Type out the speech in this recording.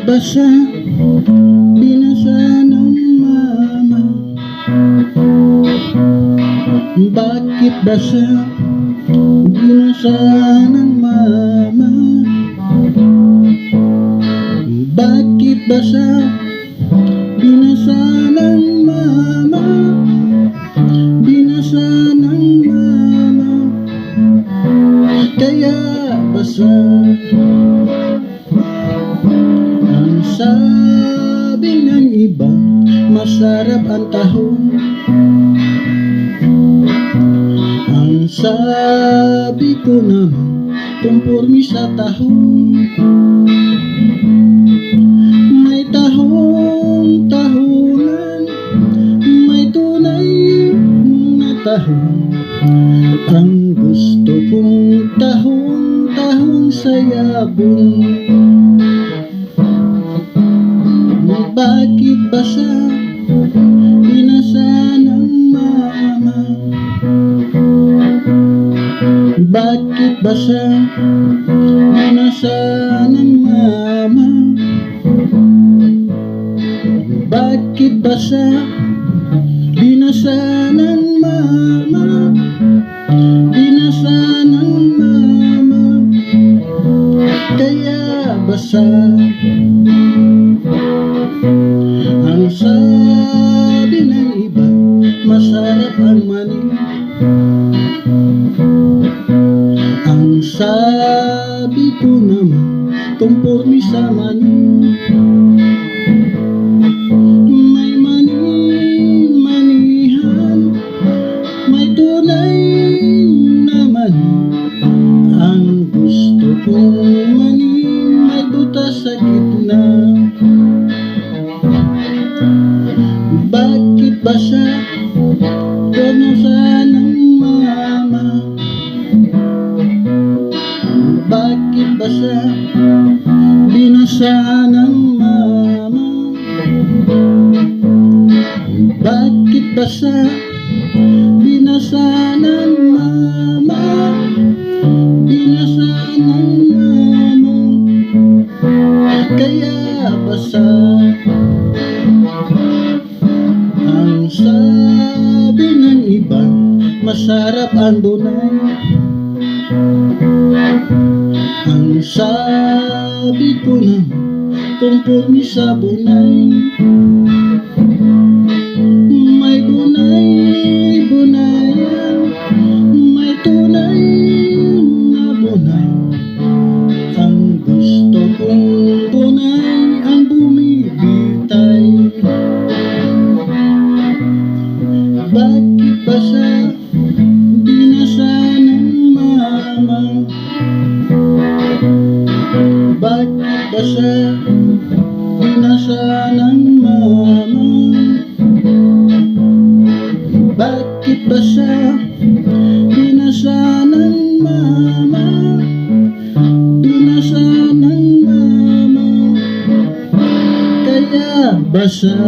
ba siya binasa ng mama? Bakit ba siya binasa ng mama? Bakit ba siya binasa ng mama? Binasa ng mama. Kaya ba siya? Ang sabi ng iba, masarap ang tahong. Ang sabi ko naman, kumpurmi sa tahong. May tahong-tahungan, may tunay na tahong. Ang gusto kong tahong-tahong sa yabong. Bakit ba siya binasa ng mama? Bakit ba siya binasa ng mama? Bakit ba siya binasa ng mama? Binasa ng mama. Kaya ba siya? Ang sabi ng iba, masarap ang mani. Ang sabi ko naman, kumpurmi sa mani. May mani-manihan, may tunay na mani. Ang gusto kong mani, may butas sa gitna. Bakit ba siya binasa ng mama? Bakit ba siya binasa ng mama? Bakit ba siya binasa ng mama? Binasa ng mama. Kaya ba siya? Ang sabi ng iba, masarap ang dunay. Ang sabi ko naman, kumpurmi sa bunay. May bunay-bunayan, may tunay na bunay. Ang gusto kong bunay ang bumibitay. Bakit ba siya binasa ng mama? Bakit ba siya binasa ng mama? Bakit ba siya binasa ng mama? Binasa ng mama. Kaya ba siya